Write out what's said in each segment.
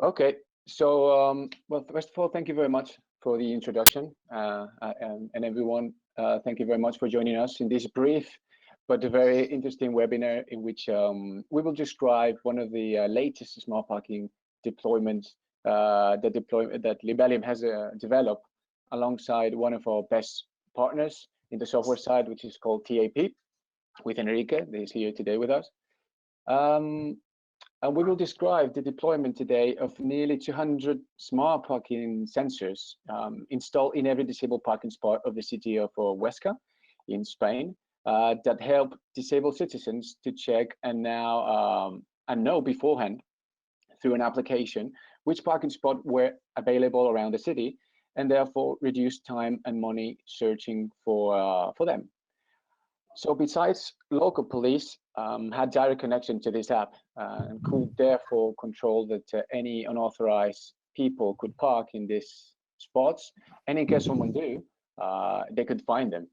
Okay, so well, first of all, thank you very much for the introduction, and everyone, thank you very much for joining us in this brief but a very interesting webinar in which we will describe one of the latest smart parking deployments that Libelium has developed alongside one of our best partners in the software side, which is called TAP, with Enrique, that is here today with us. And we will describe the deployment today of nearly 200 smart parking sensors installed in every disabled parking spot of the city of Huesca in Spain that help disabled citizens to check and know beforehand through an application which parking spot were available around the city, and therefore reduce time and money searching for them. So besides, local police had direct connection to this app and could therefore control that any unauthorized people could park in these spots, and in case someone do, they could find them.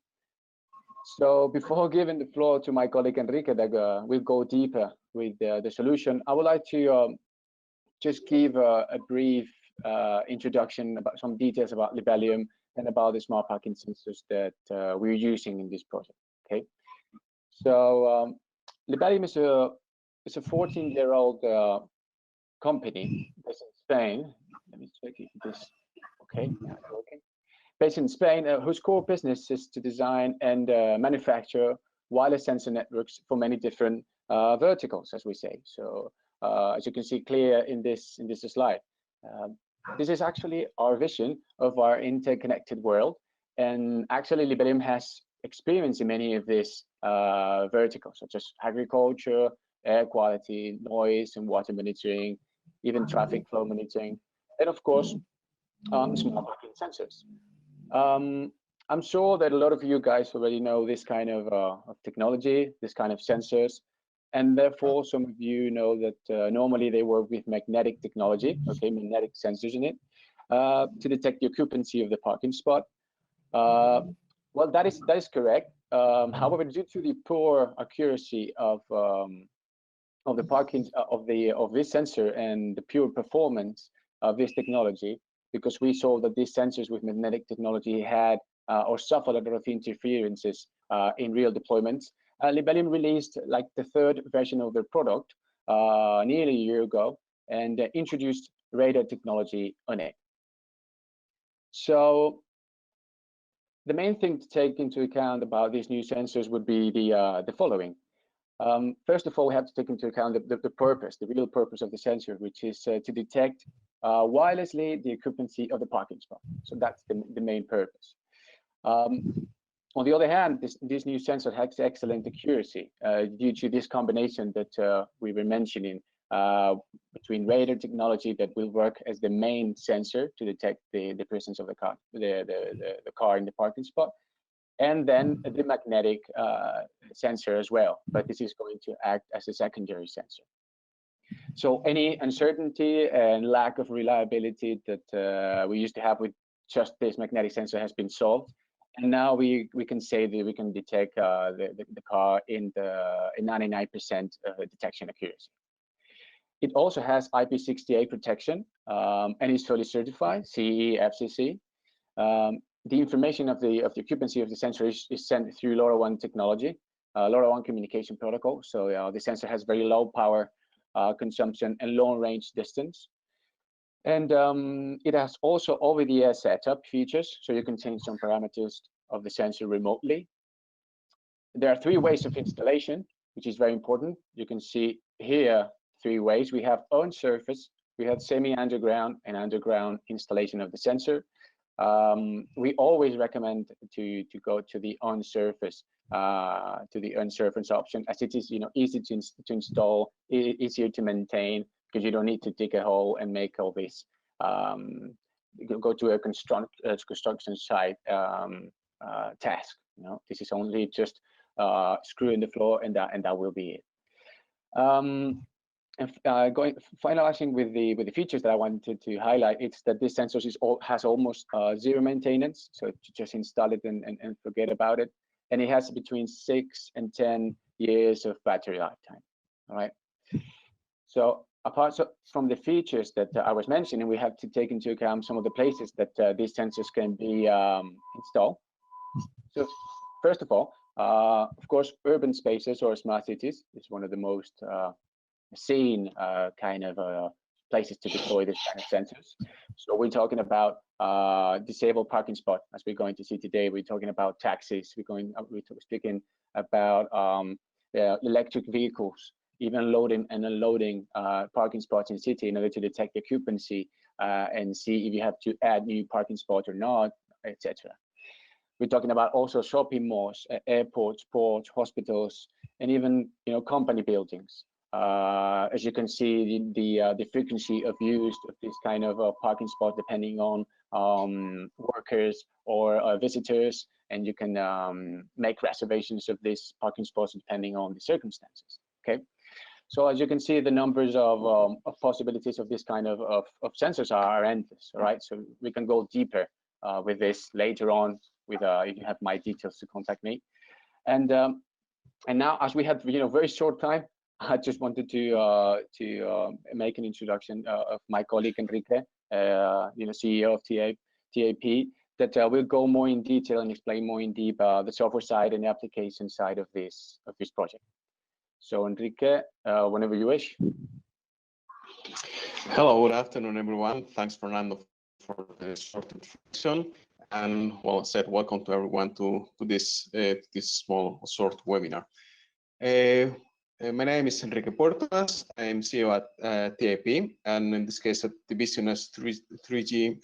So before giving the floor to my colleague Enrique that will go deeper with the solution, I would like to just give a brief introduction about some details about Libelium and about the smart parking sensors that we're using in this project. Okay, so Libelium is a 14-year-old company based in Spain. Let me check if this. Okay, yeah, it's working. Based in Spain, whose core business is to design and manufacture wireless sensor networks for many different verticals, as we say. So as you can see clear in this slide, this is actually our vision of our interconnected world. And actually, Libelium has experience in many of these verticals, such as agriculture, air quality, noise and water monitoring, even traffic flow monitoring, and of course, smart parking sensors. I'm sure that a lot of you guys already know this kind of technology, this kind of sensors, and therefore some of you know that normally they work with magnetic technology, okay, magnetic sensors in it, to detect the occupancy of the parking spot. Well, that is correct. However, due to the poor accuracy of the parking of this sensor and the pure performance of this technology, because we saw that these sensors with magnetic technology had or suffered a lot of interferences in real deployments, Libelium released like the third version of their product nearly a year ago and introduced radar technology on it. So the main thing to take into account about these new sensors would be the following. First of all, we have to take into account the purpose, the real purpose of the sensor, which is to detect wirelessly the occupancy of the parking spot. So that's the main purpose. On the other hand, this new sensor has excellent accuracy due to this combination that we were mentioning between radar technology that will work as the main sensor to detect the presence of the car, the car in the parking spot, and then the magnetic sensor as well. But this is going to act as a secondary sensor. So any uncertainty and lack of reliability that we used to have with just this magnetic sensor has been solved. And now we can say that we can detect the car in 99% detection accuracy. It also has IP68 protection and is fully certified, CE, FCC. The information of the occupancy of the sensor is sent through LoRaWAN technology, LoRaWAN communication protocol. So the sensor has very low power consumption and long range distance. And it has also over-the-air setup features, so you can change some parameters of the sensor remotely. There are 3 ways of installation, which is very important. You can see here 3 ways. We have on surface, we have semi-underground and underground installation of the sensor. We always recommend to go to the on surface option, as it is easy to install, easier to maintain, because you don't need to dig a hole and make all this go to a construction site task. This is only just screw in the floor, and that will be it. Finalizing with the features that I wanted to highlight, it's that this sensor has almost zero maintenance, so you just install it and forget about it, and it has between 6 and 10 years of battery lifetime. All right. So apart from the features that I was mentioning, we have to take into account some of the places that these sensors can be installed. So first of all, of course, urban spaces or smart cities is one of the most seen kind of places to deploy this kind of sensors. So we're talking about disabled parking spot, as we're going to see today. We're talking about taxis. We're speaking about electric vehicles, even loading and unloading parking spots in city in order to detect occupancy and see if you have to add new parking spots or not, etc. We're talking about also shopping malls, airports, ports, hospitals, and even company buildings. As you can see, the frequency of use of this kind of parking spot depending on workers or visitors, and you can make reservations of these parking spots depending on the circumstances. Okay, so as you can see, the numbers of possibilities of this kind of sensors are endless. All right, so we can go deeper with this later on. With if you have my details to contact me, and now as we have very short time, I just wanted to make an introduction of my colleague Enrique, CEO of TAP, that will go more in detail and explain more in deep the software side and the application side of this project. So Enrique, whenever you wish. Hello, good afternoon, everyone. Thanks, Fernando, for the short introduction. And well said, welcome to everyone to this small short webinar. My name is Enrique Puertas. I'm CEO at TAP, and in this case, at division S3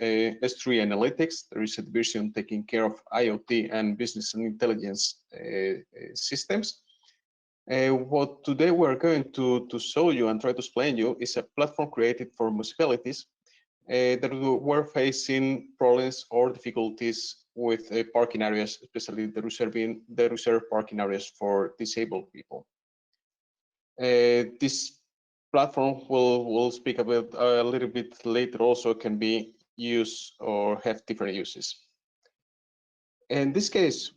Analytics. There is a division taking care of IoT and business and intelligence systems. What today we're going to show you and try to explain you is a platform created for municipalities that were facing problems or difficulties with parking areas, especially the reserved parking areas for disabled people. This platform we'll speak about a little bit later. Also can be used or have different uses. In this case,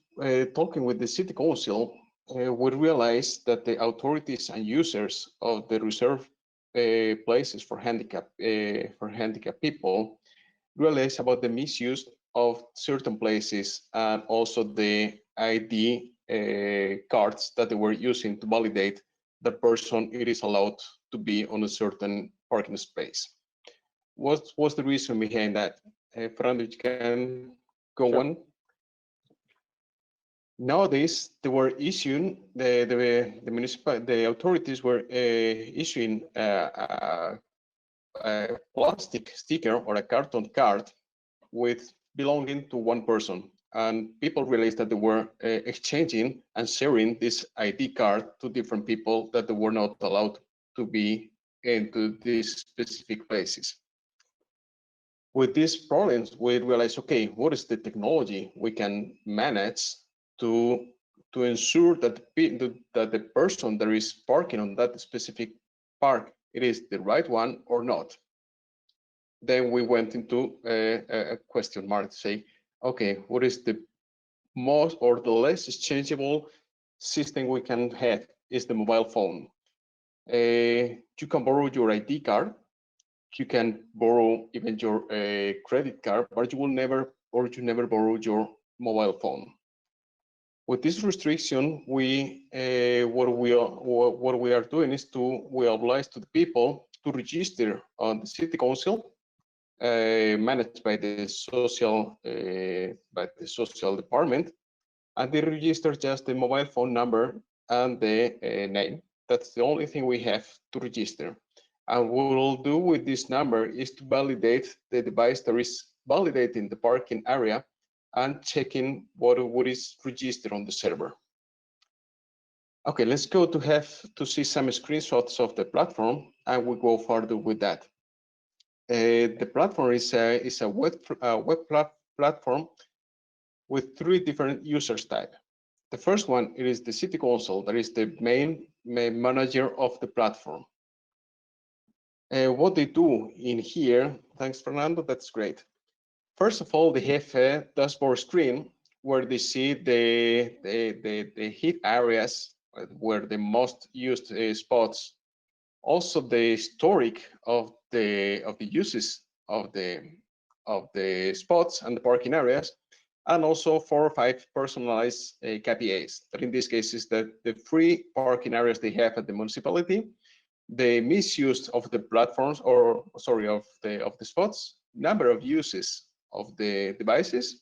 talking with the city council, we realized that the authorities and users of the reserved places for handicapped people realize about the misuse of certain places and also the ID cards that they were using to validate the person it is allowed to be on a certain parking space. What was the reason behind that? Fernando, you can go Sure. on. Nowadays, they were issuing the authorities were issuing a plastic sticker or a carton card with belonging to one person, and people realized that they were exchanging and sharing this ID card to different people that they were not allowed to be into these specific places. With these problems, we realized, okay, what is the technology we can manage to ensure that the person that is parking on that specific park, it is the right one or not? Then we went into a question mark to say, okay, what is the most or the less exchangeable system we can have? Is the mobile phone. You can borrow your ID card, you can borrow even your credit card, but you never borrow your mobile phone. With this restriction, what we are doing is we oblige to the people to register on the city council, managed by the social department, and they register just the mobile phone number and the name. That's the only thing we have to register. And what we'll do with this number is to validate the device that is validating the parking area and checking what is registered on the server. Okay, let's go to see some screenshots of the platform, and we'll go further with that. The platform is a web platform with 3 different users type. The first one, it is the city council, that is the main manager of the platform. What they do in here, thanks Fernando, that's great. First of all, they have a dashboard screen where they see the hit areas where the most used spots also the historic of the uses of the spots and the parking areas, and also 4 or 5 personalized KPIs. That in this case is that the free parking areas they have at the municipality, the misuse of the platforms, or sorry, of the spots, number of uses of the devices,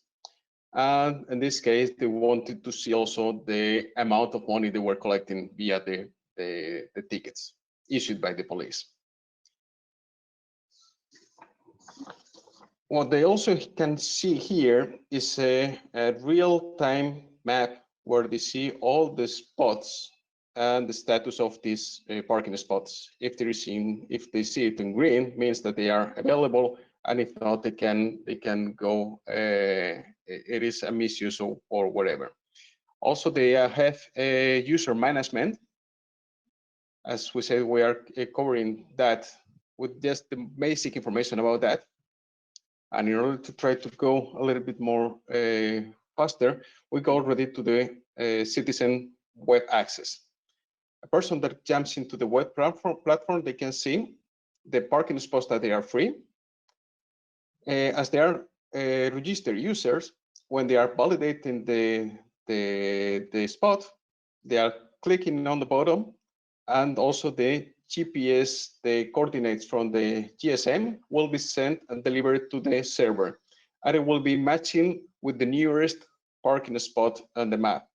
and in this case they wanted to see also the amount of money they were collecting via the tickets issued by the police. What they also can see here is a real-time map where they see all the spots and the status of these parking spots. If they see it in green, means that they are available, and if not, they can go. It is a misuse or whatever. Also, they have a user management. As we said, we are covering that with just the basic information about that. And in order to try to go a little bit more faster, we go already to the citizen web access. A person that jumps into the web platform, they can see the parking spots that they are free. As they are registered users, when they are validating the spot, they are clicking on the bottom, and also the GPS, the coordinates from the GSM will be sent and delivered to the server, and it will be matching with the nearest parking spot on the map.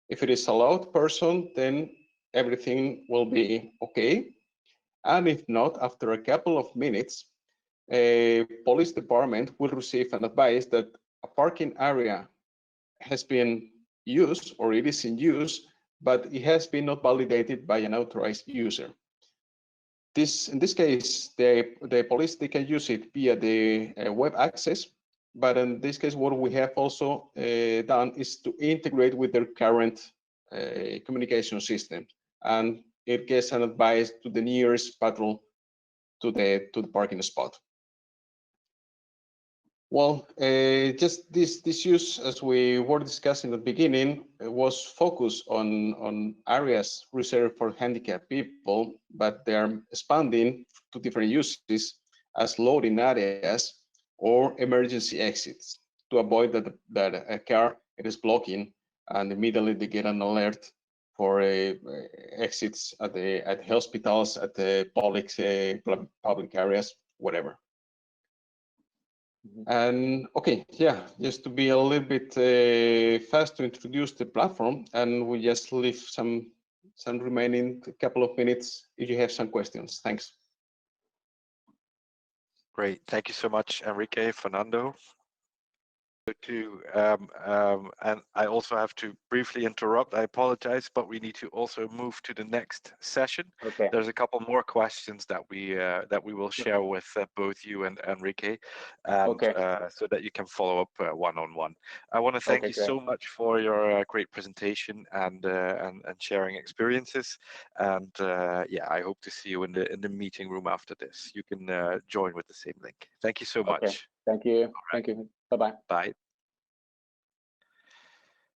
If it is a loud person, then everything will be okay. And if not, after a couple of minutes, a police department will receive an advice that a parking area has been used, or it is in use, but it has been not validated by an authorized user. In this case, the police, they can use it via the web access, but in this case, what we have also done is to integrate with their current communication system, and it gets an advice to the nearest patrol to the parking spot. Well, just this use, as we were discussing at the beginning, was focused on areas reserved for handicapped people, but they are expanding to different uses as loading areas or emergency exits to avoid that a car is blocking and immediately they get an alert for exits at the hospitals, at the public areas, whatever. And okay, yeah, just to be a little bit fast to introduce the platform, and we just leave some remaining couple of minutes if you have some questions. Thanks. Great, thank you so much, Enrique, Fernando. And I also have to briefly interrupt. I apologize, but we need to also move to the next session. Okay. There's a couple more questions that we will share with both you and Enrique, and Okay. so that you can follow up one-on-one. I want to thank you so much for your great presentation and sharing experiences. And yeah, I hope to see you in the meeting room after this. You can join with the same link. Thank you so much. Thank you. Thank you. Bye-bye. Bye.